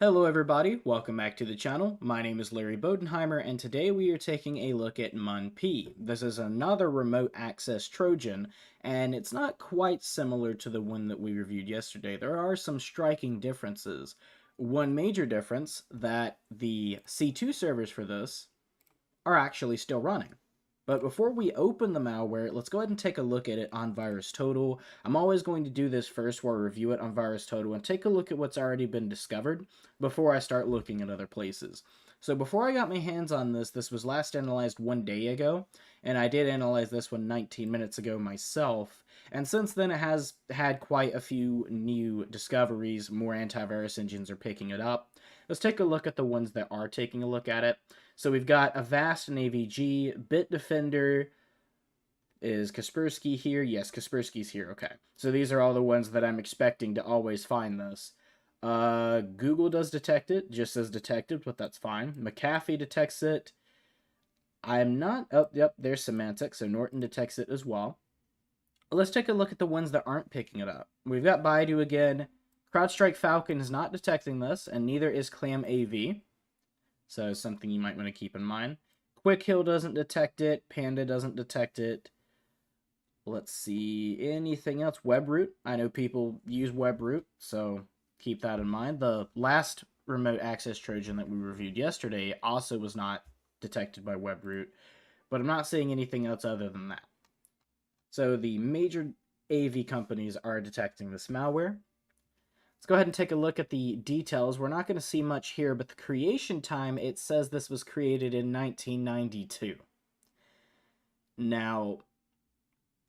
Hello everybody, welcome back to the channel. My name is Larry Bodenheimer and today we are taking a look at MunP. This is another remote access Trojan and it's not quite similar to the one that we reviewed yesterday. There are some striking differences. One major difference that the C2 servers for this are actually still running. But before we open the malware, let's go ahead and take a look at it on VirusTotal. I'm always going to do this first where I review it on VirusTotal and take a look at what's already been discovered before I start looking at other places. So before I got my hands on this was last analyzed 1 day ago, and I did analyze this one 19 minutes ago myself. And since then, it has had quite a few new discoveries. More antivirus engines are picking it up. Let's take a look at the ones that are taking a look at it. So we've got Avast and AVG, Bitdefender. Is Kaspersky here? Yes, Kaspersky's here. Okay. So these are all the ones that I'm expecting to always find this. Google does detect it, just says detected, but that's fine. McAfee detects it. I'm not... Oh, yep, there's Symantec, so Norton detects it as well. Let's take a look at the ones that aren't picking it up. We've got Baidu again. CrowdStrike Falcon is not detecting this, and neither is ClamAV. So something you might want to keep in mind. QuickHill doesn't detect it. Panda doesn't detect it. Let's see. Anything else? WebRoot. I know people use WebRoot, so keep that in mind. The last remote access Trojan that we reviewed yesterday also was not detected by WebRoot, but I'm not seeing anything else other than that. So the major AV companies are detecting this malware. Let's go ahead and take a look at the details. We're not going to see much here, but the creation time, it says this was created in 1992. Now,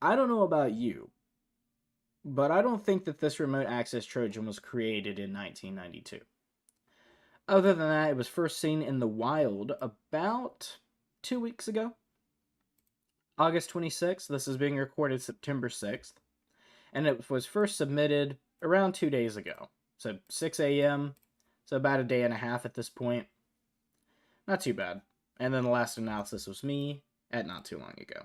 I don't know about you, but I don't think that this remote access Trojan was created in 1992. Other than that, it was first seen in the wild about 2 weeks ago. August 26th. This is being recorded September 6th. And it was first submitted around 2 days ago. So 6 a.m., so about a day and a half at this point. Not too bad. And then the last analysis was me at not too long ago.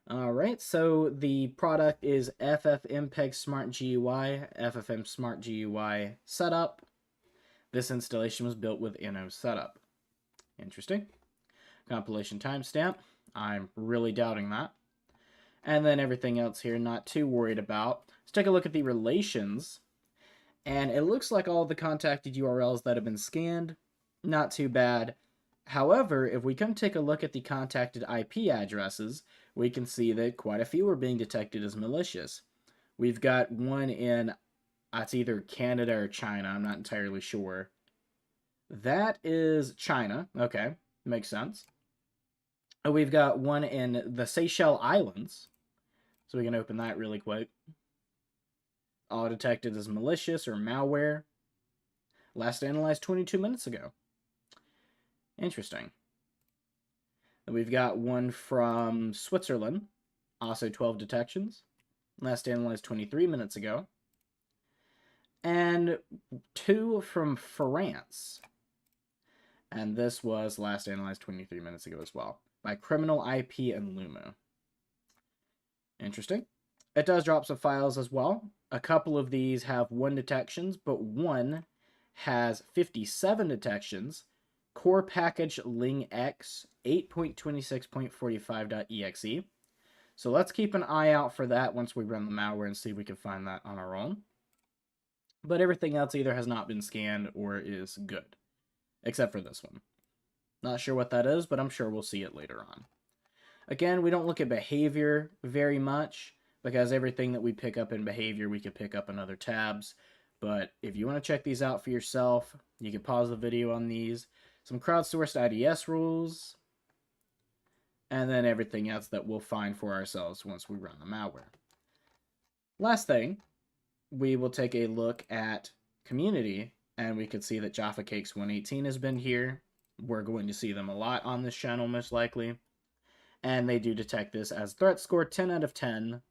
Alright, so the product is FFmpeg Smart GUI, FFmpeg Smart GUI Setup. This installation was built with NO Setup. Interesting. Compilation timestamp. I'm really doubting that. And then everything else here, not too worried about. Let's take a look at the relations. And it looks like all the contacted URLs that have been scanned, not too bad. However, if we come take a look at the contacted IP addresses, we can see that quite a few are being detected as malicious. We've got one in, it's either Canada or China, I'm not entirely sure. That is China, okay, makes sense. We've got one in the Seychelles Islands, so we can open that really quick. All detected as malicious or malware. Last analyzed 22 minutes ago. Interesting. And we've got one from Switzerland, also 12 detections. Last analyzed 23 minutes ago. And 2 from France. And this was last analyzed 23 minutes ago as well, by Criminal IP and Lumo. Interesting. It does drop some files as well. A couple of these have 1 detections, but one has 57 detections. Core package lingx 8.26.45.exe. So let's keep an eye out for that once we run the malware and see if we can find that on our own. But everything else either has not been scanned or is good, except for this one. Not sure what that is, but I'm sure we'll see it later on. Again, we don't look at behavior very much, because everything that we pick up in behavior, we could pick up in other tabs. But if you want to check these out for yourself, you can pause the video on these. Some crowdsourced IDS rules, and then everything else that we'll find for ourselves once we run the malware. Last thing, we will take a look at community, and we can see that Jaffa Cakes 118 has been here. We're going to see them a lot on this channel, most likely. And they do detect this as threat score 10 out of 10.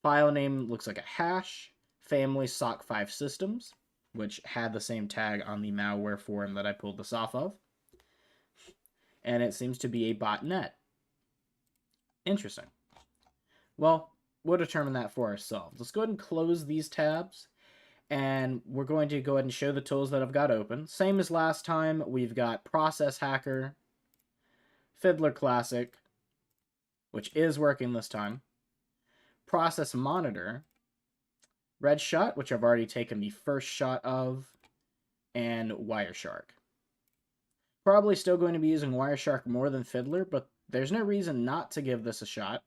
File name looks like a hash. Family Socks5Systemz, which had the same tag on the malware forum that I pulled this off of. And it seems to be a botnet. Interesting. Well, we'll determine that for ourselves. Let's go ahead and close these tabs. And we're going to go ahead and show the tools that I've got open. Same as last time, we've got Process Hacker, Fiddler Classic, which is working this time, Process Monitor, Red Shot, which I've already taken the first shot of, and Wireshark. Probably still going to be using Wireshark more than Fiddler, but there's no reason not to give this a shot.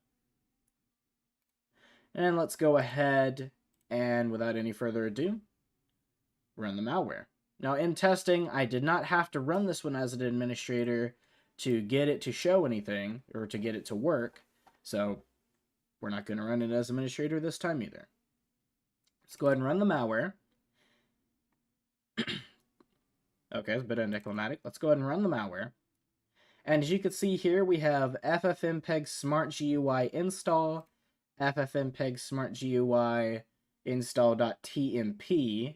And let's go ahead and, without any further ado, run the malware. Now, in testing, I did not have to run this one as an administrator to get it to show anything, or to get it to work, so we're not going to run it as administrator this time either. Let's go ahead and run the malware. Okay, it's a bit anticlimactic. Let's go ahead and run the malware. And as you can see here, we have ffmpeg smart GUI install, ffmpeg smart GUI install.tmp,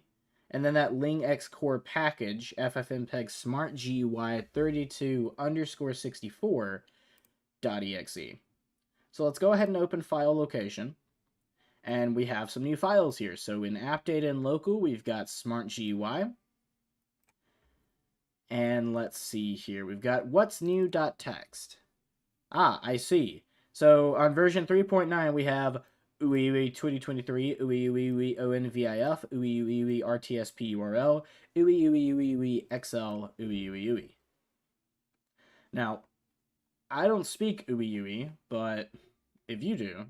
and then that lingx core package, ffmpeg smart GUI 32_64.exe. So let's go ahead and open file location. And we have some new files here. So in app data and local, we've got smart GUI. And let's see here. We've got what's new.txt. Ah, I see. So on version 3.9, we have UIUI 2023, UIUI ONVIF, UIUI RTSP URL, UIUI XL, UIUI. Now, I don't speak UIUI, but if you do,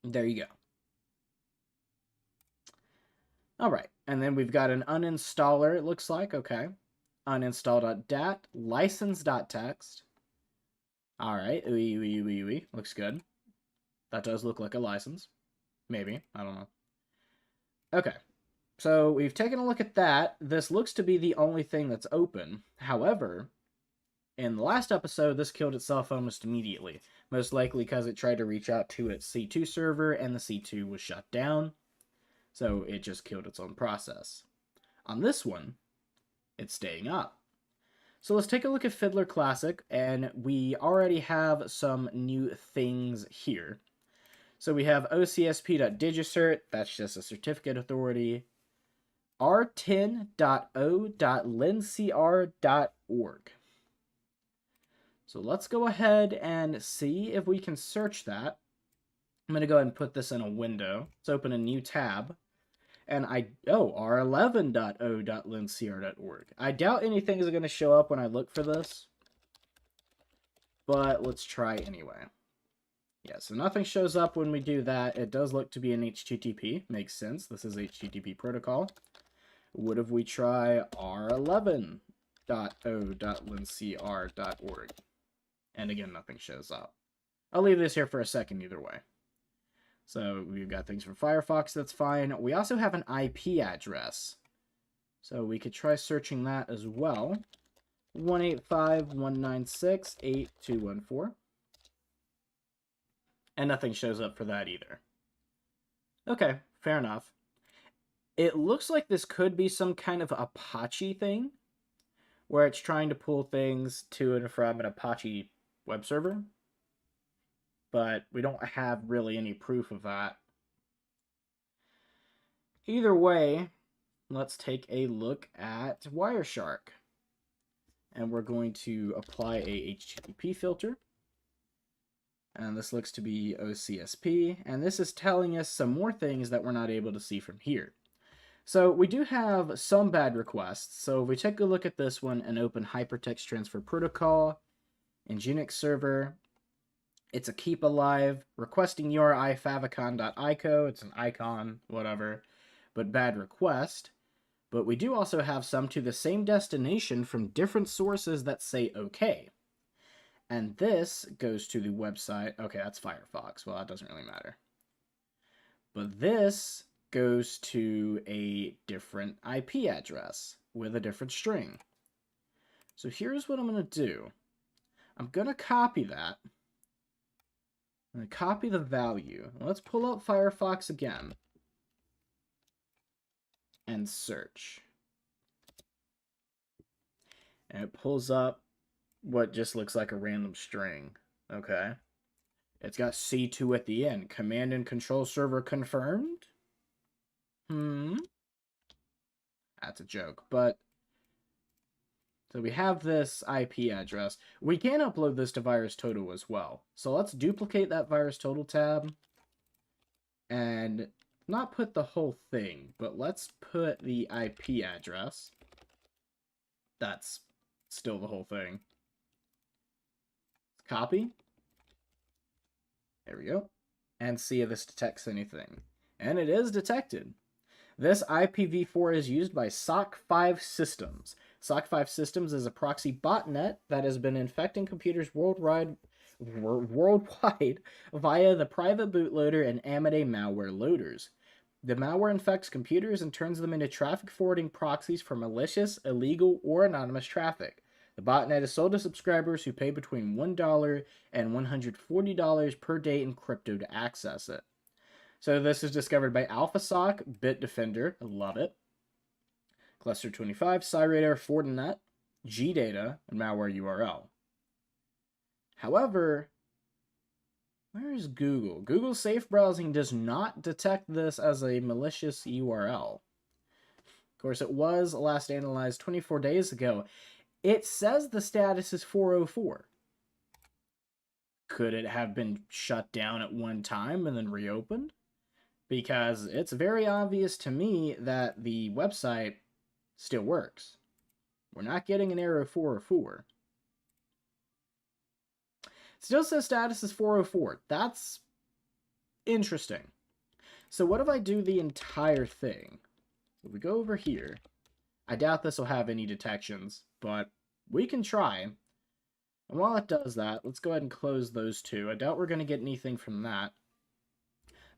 there you go. All right, and then we've got an uninstaller, it looks like, okay. Uninstall.dat, license.txt. All right, UIUI, looks good. That does look like a license. Maybe, I don't know. Okay, so we've taken a look at that. This looks to be the only thing that's open. However, in the last episode, this killed itself almost immediately. Most likely because it tried to reach out to its C2 server, and the C2 was shut down. So it just killed its own process. On this one, it's staying up. So let's take a look at Fiddler Classic, and we already have some new things here. So we have ocsp.digicert, that's just a certificate authority, r10.o.lincr.org. So let's go ahead and see if we can search that. I'm going to go ahead and put this in a window. Let's open a new tab. And r11.o.lincr.org. I doubt anything is going to show up when I look for this. But let's try anyway. Yeah, so nothing shows up when we do that. It does look to be an HTTP. Makes sense. This is HTTP protocol. What if we try r11.o.lincr.org? And again, nothing shows up. I'll leave this here for a second either way. So we've got things from Firefox, that's fine. We also have an IP address. So we could try searching that as well. 185.196.8.214. And nothing shows up for that either. Okay, fair enough. It looks like this could be some kind of Apache thing, where it's trying to pull things to and from an Apache web server. But we don't have really any proof of that. Either way, let's take a look at Wireshark. And we're going to apply a HTTP filter. And this looks to be OCSP. And this is telling us some more things that we're not able to see from here. So we do have some bad requests. So if we take a look at this one and open Hypertext Transfer Protocol, Nginx server, it's a keep alive, requesting URI favicon.ico, it's an icon, whatever, but bad request. But we do also have some to the same destination from different sources that say okay. And this goes to the website, okay, that's Firefox, well that doesn't really matter. But this goes to a different IP address with a different string. So here's what I'm going to do. I'm going to copy that. And copy the value. Let's pull up Firefox again. And search. And it pulls up what just looks like a random string. Okay. It's got C2 at the end. Command and control server confirmed. That's a joke, but... So we have this IP address. We can upload this to VirusTotal as well. So let's duplicate that VirusTotal tab. And not put the whole thing, but let's put the IP address. That's still the whole thing. Copy. There we go. And see if this detects anything. And it is detected. This IPv4 is used by Socks5Systemz. Socks5Systemz is a proxy botnet that has been infecting computers worldwide via the private bootloader and Amade malware loaders. The malware infects computers and turns them into traffic forwarding proxies for malicious, illegal, or anonymous traffic. The botnet is sold to subscribers who pay between $1 and $140 per day in crypto to access it. So this is discovered by AlphaSoc, Bitdefender, I love it, Cluster25, Cyradar, Fortinet, GData, and malware URL. However, where is Google? Google Safe Browsing does not detect this as a malicious URL. Of course, it was last analyzed 24 days ago. It says the status is 404. Could it have been shut down at one time and then reopened? Because it's very obvious to me that the website still works. We're not getting an error of 404. Still says status is 404. That's interesting. So what if I do the entire thing? If we go over here, I doubt this will have any detections, but we can try. And while it does that, let's go ahead and close those two. I doubt we're going to get anything from that.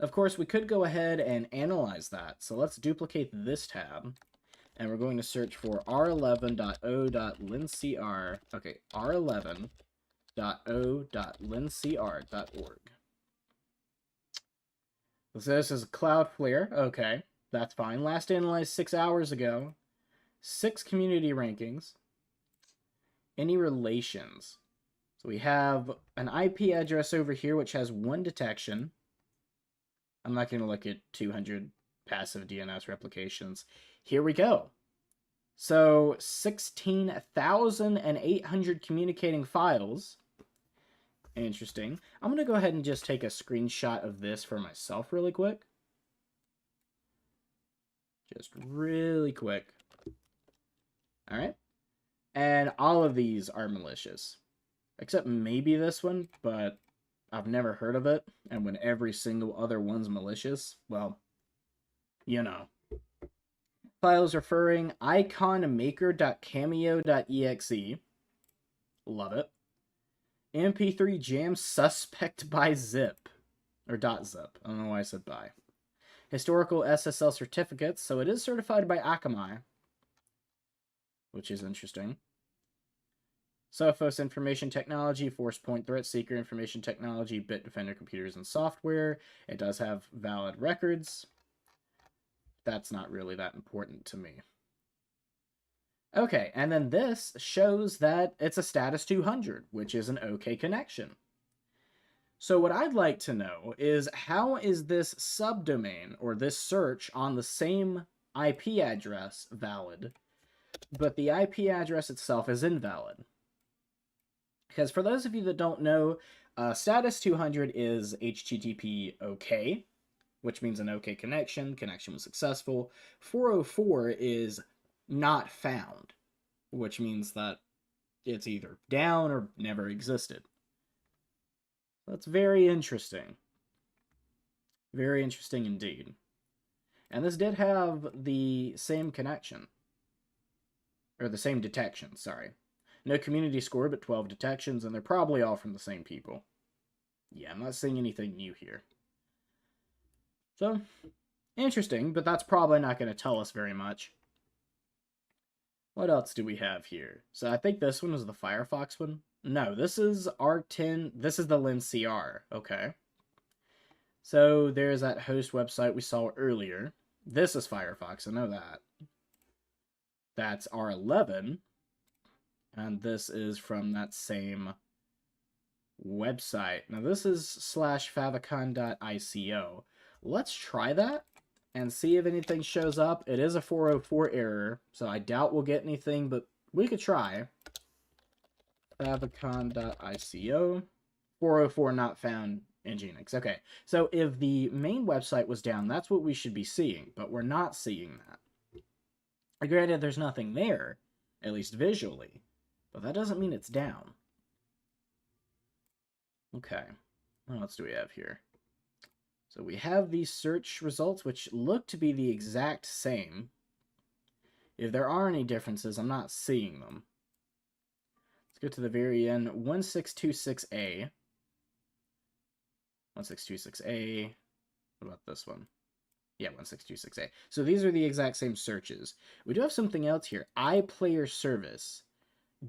Of course, we could go ahead and analyze that. So let's duplicate this tab. And we're going to search for r11.o.lincr. Okay, r11.o.lincr.org. So this is Cloudflare. Okay, that's fine. Last analyzed 6 hours ago. 6 community rankings. Any relations? So we have an IP address over here which has 1 detection. I'm not going to look at 200 passive DNS replications. Here we go. So 16,800 communicating files. Interesting. I'm going to go ahead and just take a screenshot of this for myself really quick. Just really quick. All right. And all of these are malicious. Except maybe this one, but I've never heard of it. And when every single other one's malicious, well, you know. Files referring iconmaker.cameo.exe. Love it. MP3 jam suspect by zip. Or .zip. I don't know why I said by. Historical SSL certificates. So it is certified by Akamai. Which is interesting. Sophos Information Technology, Forcepoint Threat Seeker Information Technology, Bitdefender Computers and Software. It does have valid records. That's not really that important to me. Okay, and then this shows that it's a status 200, which is an OK connection. So what I'd like to know is how is this subdomain or this search on the same IP address valid, but the IP address itself is invalid? Because for those of you that don't know, status 200 is HTTP OK, which means an OK connection. Connection was successful. 404 is not found, which means that it's either down or never existed. That's very interesting. Very interesting indeed. And this did have the same connection. Or the same detection, sorry. No community score, but 12 detections, and they're probably all from the same people. Yeah, I'm not seeing anything new here. So, interesting, but that's probably not going to tell us very much. What else do we have here? So I think this one was the Firefox one. No, this is R10. This is the lincr. Okay. So there's that host website we saw earlier. This is Firefox. I know that. That's R11. And this is from that same website. Now this is /favicon.ico. Let's try that. and see if anything shows up. It is a 404 error, so I doubt we'll get anything, but we could try. Favicon.ico. 404 not found in Nginx. Okay, so if the main website was down, that's what we should be seeing, but we're not seeing that. Granted, there's nothing there, at least visually, but that doesn't mean it's down. Okay, what else do we have here? So we have these search results, which look to be the exact same. If there are any differences, I'm not seeing them. Let's go to the very end. 1626A. 1626A. What about this one? Yeah, 1626A. So these are the exact same searches. We do have something else here. iPlayer service.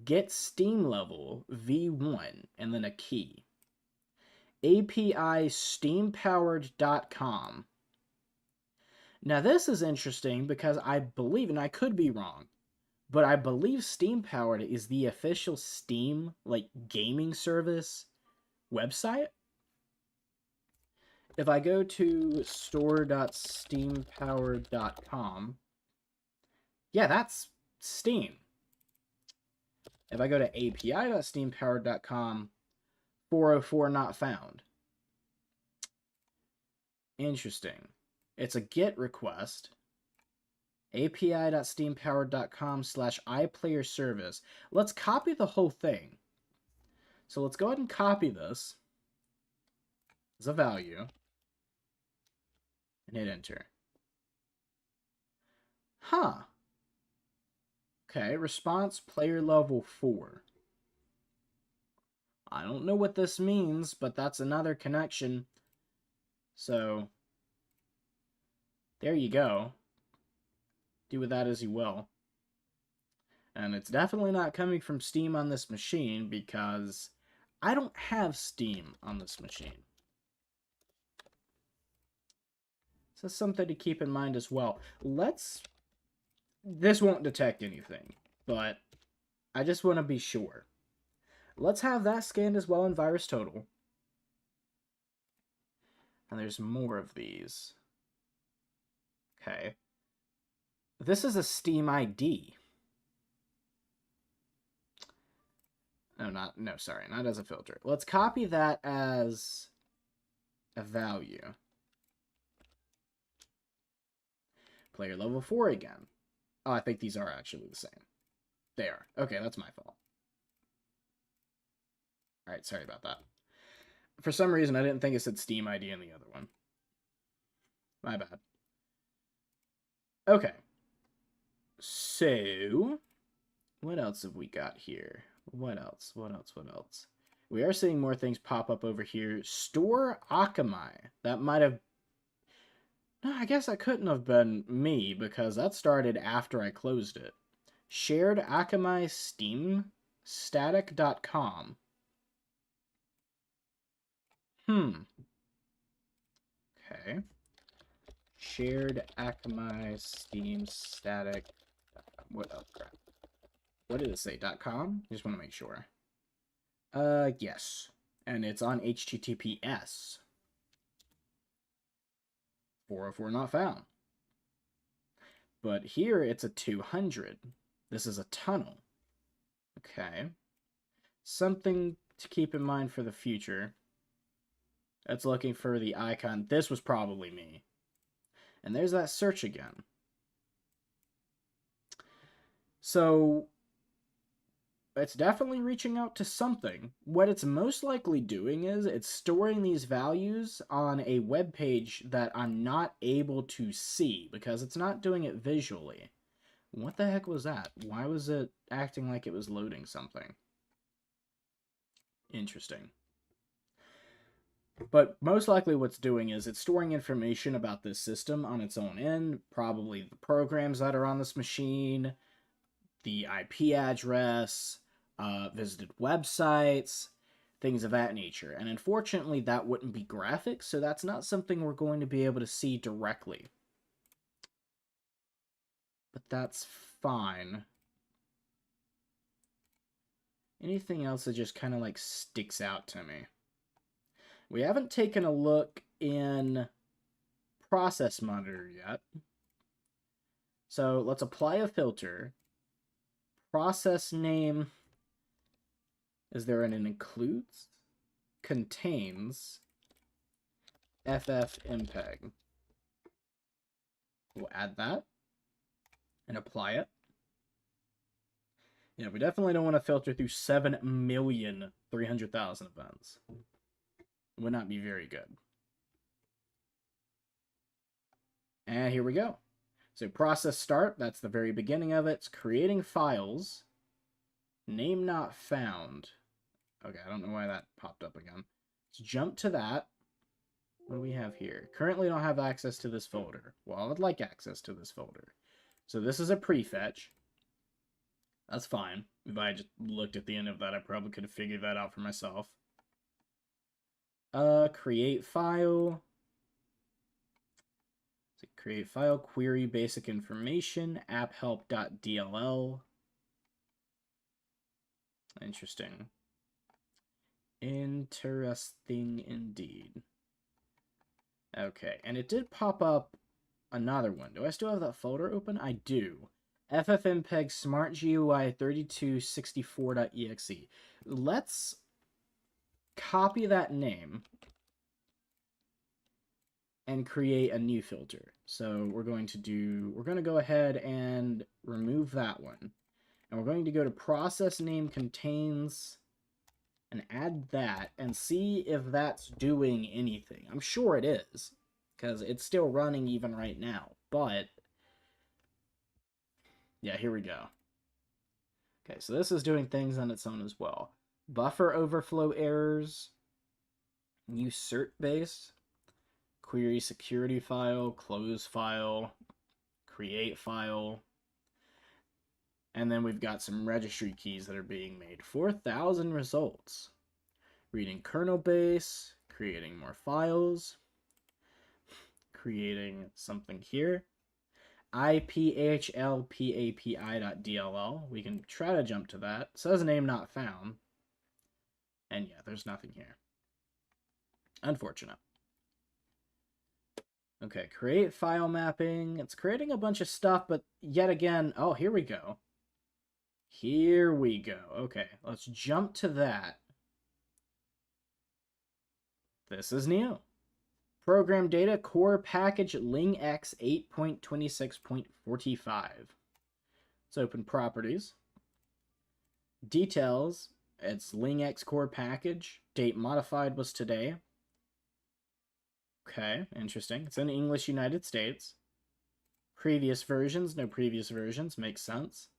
Get Steam level v1 and then a key. API steampowered.com. Now this is interesting because I believe, and I could be wrong, but I believe Steam Powered is the official Steam, like, gaming service website. If I go to store.steampowered.com, yeah, that's Steam. If I go to api.steampowered.com, 404 not found. Interesting. It's a GET request. api.steampowered.com/iPlayerService. Let's copy the whole thing. So let's go ahead and copy this as a value and hit enter. Huh. Okay, response player level 4. I don't know what this means, but that's another connection. So, there you go. Do with that as you will. And it's definitely not coming from Steam on this machine because I don't have Steam on this machine. So that's something to keep in mind as well. This won't detect anything, but I just want to be sure. Let's have that scanned as well in VirusTotal. And there's more of these. Okay. This is a Steam ID. No, sorry, not as a filter. Let's copy that as a value. Player level 4 again. Oh, I think these are actually the same. They are. Okay, that's my fault. Alright, sorry about that. For some reason, I didn't think it said Steam ID in the other one. My bad. Okay. So, what else have we got here? What else? We are seeing more things pop up over here. Store Akamai. That might have... No, I guess that couldn't have been me, because that started after I closed it. Shared Akamai Steam static.com. Okay. Shared Akamai Steam static. What? Oh, crap. What did it say? .com? Just want to make sure. Yes. And it's on HTTPS. 404 not found. But here it's a 200. This is a tunnel. Okay. Something to keep in mind for the future. That's looking for the icon. This was probably me. And there's that search again. So, it's definitely reaching out to something. What it's most likely doing is it's storing these values on a web page that I'm not able to see because it's not doing it visually. What the heck was that? Why was it acting like it was loading something? Interesting. But most likely what's doing is it's storing information about this system on its own end, probably the programs that are on this machine, the IP address, visited websites, things of that nature. And unfortunately, that wouldn't be graphics, so that's not something we're going to be able to see directly. But that's fine. Anything else that just kind of like sticks out to me? We haven't taken a look in process monitor yet. So let's apply a filter. Process name, is there an includes? Contains ffmpeg. We'll add that and apply it. Yeah, we definitely don't want to filter through 7,300,000 events. It would not be very good. And here we go. So process start, that's the very beginning of it. It's creating files. Name not found. Okay, I don't know why that popped up again. Let's jump to that. What do we have here? Currently don't have access to this folder. Well, I would like access to this folder. So this is a prefetch. That's fine. If I just looked at the end of that, I probably could have figured that out for myself. Create file. So create file, query basic information, apphelp.dll. Interesting. Interesting indeed. Okay, and it did pop up another one. Do I still have that folder open? I do. ffmpeg smart GUI 3264.exe. Let's copy that name and create a new filter. So we're going to go ahead and remove that one. And we're going to go to process name contains and add that and see if that's doing anything. I'm sure it is, because it's still running even right now. But yeah, here we go. Okay, so this is doing things on its own as well. Buffer overflow errors, usurp base, query security file, close file, create file, and then we've got some registry keys that are being made. 4,000 results. Reading kernel base, creating more files, creating something here. iphlpapi.dll. We can try to jump to that. It says name not found. And yeah, there's nothing here. Unfortunate. Okay, create file mapping. It's creating a bunch of stuff, but yet again, oh, here we go. Here we go. Okay, let's jump to that. This is new. Program data core package lingx 8.26.45. Let's open properties. Details, it's lingx core package. Date modified was today. Okay, interesting. It's in English United States. Previous versions, no previous versions, makes sense.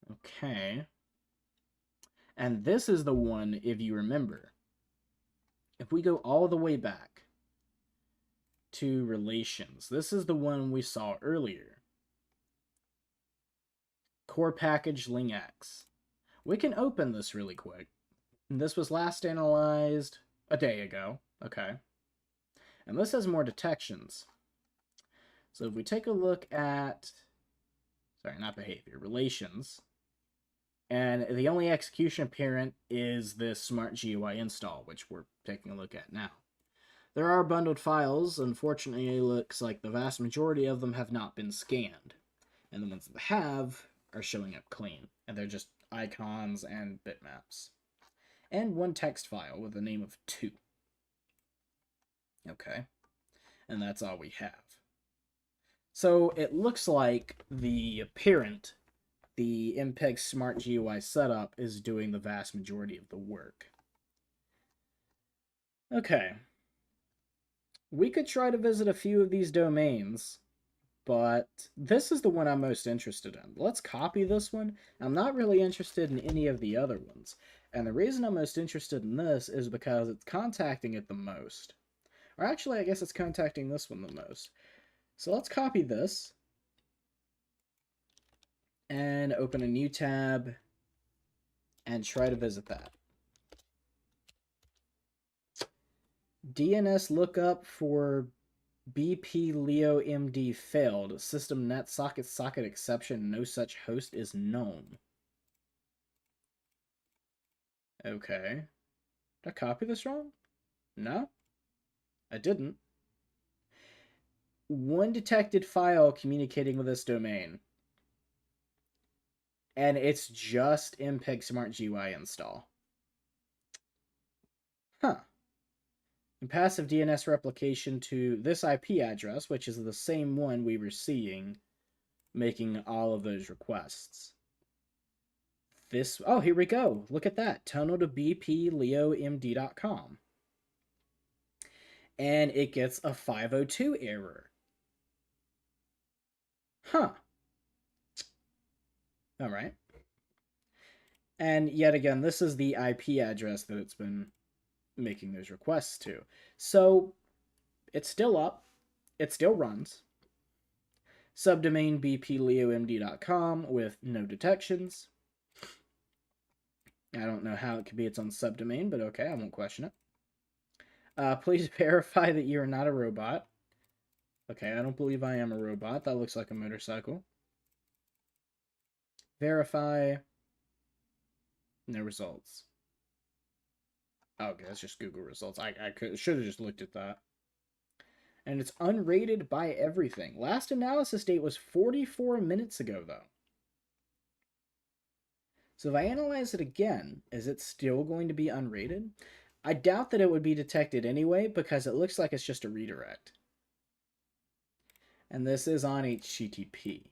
Okay. And this is the one, if you remember. If we go all the way back to relations, this is the one we saw earlier. Core package lingx. We can open this really quick. And this was last analyzed a day ago. Okay. And this has more detections. So if we take a look at, sorry, not behavior, relations, and the only execution parent is this smart GUI install, which we're taking a look at now. There are bundled files. Unfortunately, it looks like the vast majority of them have not been scanned. And the ones that have are showing up clean. And they're just icons and bitmaps. And one text file with a name of 2. Okay. And that's all we have. So it looks like the parent, the MPEG Smart GUI setup, is doing the vast majority of the work. Okay. We could try to visit a few of these domains, but this is the one I'm most interested in. Let's copy this one. I'm not really interested in any of the other ones. And the reason I'm most interested in this is because it's contacting it the most. Or actually, I guess it's contacting this one the most. So let's copy this and open a new tab and try to visit that. DNS lookup for BP Leo MD failed. System net socket exception. No such host is known. Okay. Did I copy this wrong? No? I didn't. One detected file communicating with this domain. And it's just MPEG Smart GUI install. Huh. And passive DNS replication to this IP address, which is the same one we were seeing, making all of those requests. This, oh, here we go. Look at that. Tunnel to bpleomd.com. And it gets a 502 error. Huh. All right. And yet again, this is the IP address that it's been making those requests to. So it's still up. It still runs. Subdomain bpleomd.com with no detections. I don't know how it could be its own subdomain, but okay, I won't question it. Please verify that you are not a robot. Okay, I don't believe I am a robot. That looks like a motorcycle. Verify. No results. Okay, that's just Google results. I should have just looked at that. And it's unrated by everything. Last analysis date was 44 minutes ago, though. So if I analyze it again, is it still going to be unrated? I doubt that it would be detected anyway, because it looks like it's just a redirect. And this is on HTTP.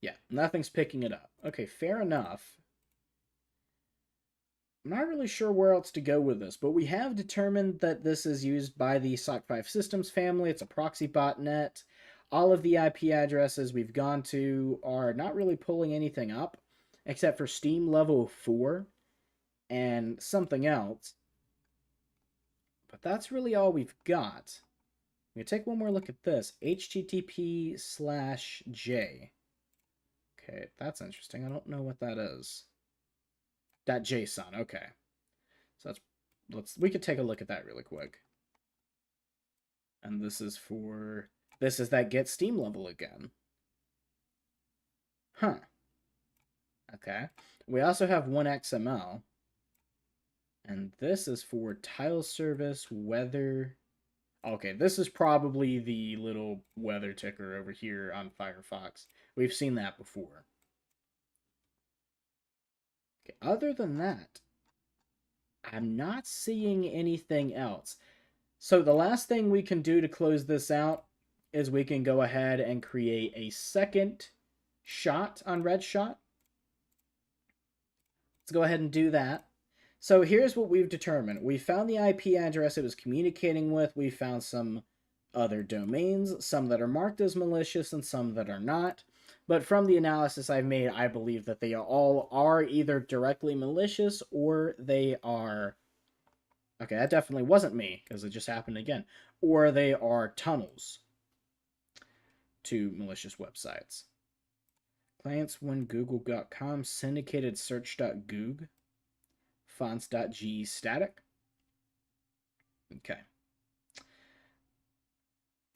Yeah, nothing's picking it up. Okay, fair enough. I'm not really sure where else to go with this, but we have determined that this is used by the SOC5Systemz family. It's a proxy botnet. All of the IP addresses we've gone to are not really pulling anything up, except for Steam level 4 and something else. But that's really all we've got. I'm going to take one more look at this. HTTP/J. Okay, that's interesting. I don't know what that is. .json, okay. So we could take a look at that really quick. And this is that get Steam level again. Huh. Okay. We also have one XML. And this is for tile service, weather. Okay, this is probably the little weather ticker over here on Firefox. We've seen that before. Okay, other than that, I'm not seeing anything else. So the last thing we can do to close this out is we can go ahead and create a second shot on RedShot. Let's go ahead and do that. So here's what we've determined. We found the IP address it was communicating with. We found some other domains, some that are marked as malicious and some that are not. But from the analysis I've made, I believe that they all are either directly malicious or they are... Okay, that definitely wasn't me, because it just happened again. Or they are tunnels to malicious websites. Clients1google.com, syndicated search.goog, fonts.ge static. Okay.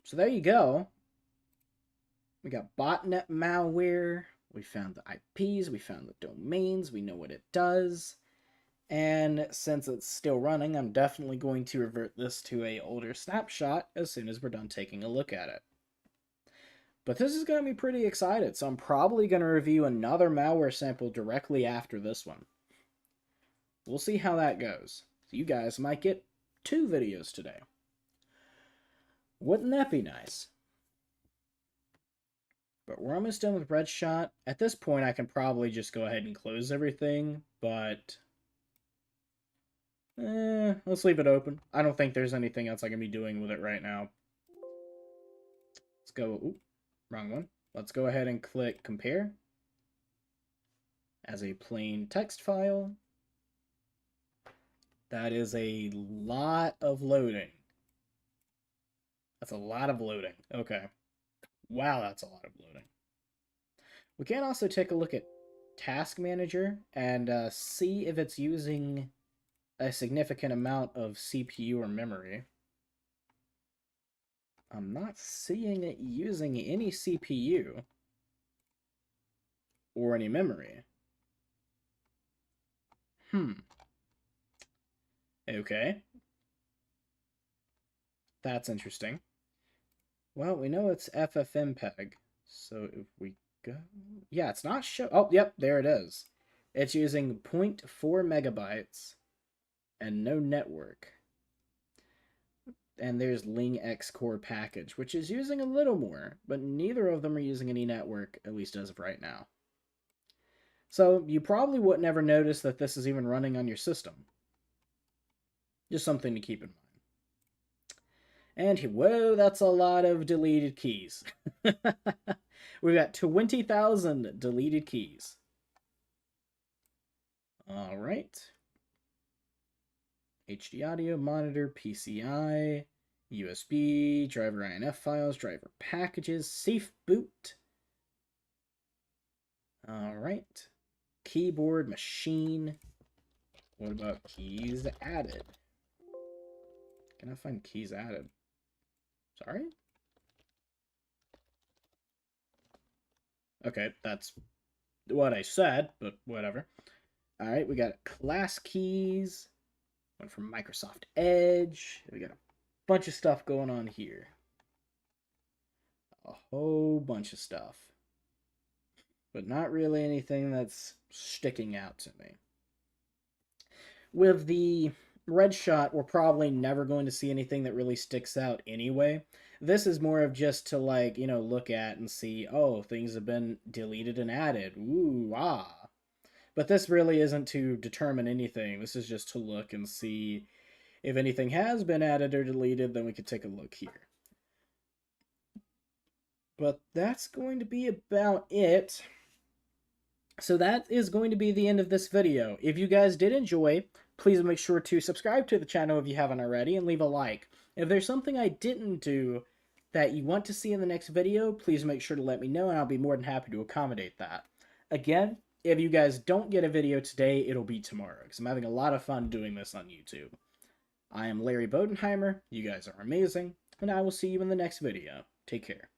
So there you go. We got botnet malware. We found the IPs. We found the domains. We know what it does. And since it's still running, I'm definitely going to revert this to an older snapshot as soon as we're done taking a look at it. But this is going to be pretty exciting, so I'm probably going to review another malware sample directly after this one. We'll see how that goes. So you guys might get 2 videos today. Wouldn't that be nice? But we're almost done with RedShot. At this point, I can probably just go ahead and close everything, but... let's leave it open. I don't think there's anything else I can be doing with it right now. Let's go... Ooh, wrong one. Let's go ahead and click Compare as a plain text file. That is a lot of loading. That's a lot of loading. Okay. Wow, that's a lot of loading. We can also take a look at Task Manager and see if it's using a significant amount of CPU or memory. I'm not seeing it using any CPU or any memory. Okay. That's interesting. Well, we know it's FFmpeg. So if we go... Yeah, it's not show... Oh, yep, there it is. It's using 0.4 megabytes and no network. And there's Ling X Core package, which is using a little more, but neither of them are using any network, at least as of right now. So you probably wouldn't ever notice that this is even running on your system. Just something to keep in mind. And whoa, that's a lot of deleted keys. We've got 20,000 deleted keys. All right. HD audio, monitor, PCI, USB, driver INF files, driver packages, safe boot. All right. Keyboard, machine. What about keys added? Can I find keys added? Sorry? Okay, that's what I said, but whatever. All right, we got class keys. One from Microsoft Edge. We got a bunch of stuff going on here. A whole bunch of stuff. But not really anything that's sticking out to me. With the red shot, we're probably never going to see anything that really sticks out anyway. This is more of just to, like, you know, look at and see, oh, things have been deleted and added. Ooh, ah. But this really isn't to determine anything. This is just to look and see if anything has been added or deleted, then we could take a look here. But that's going to be about it. So that is going to be the end of this video. If you guys did enjoy, please make sure to subscribe to the channel if you haven't already, and leave a like. If there's something I didn't do that you want to see in the next video, please make sure to let me know, and I'll be more than happy to accommodate that. Again, if you guys don't get a video today, it'll be tomorrow, because I'm having a lot of fun doing this on YouTube. I am Larry Bodenheimer, you guys are amazing, and I will see you in the next video. Take care.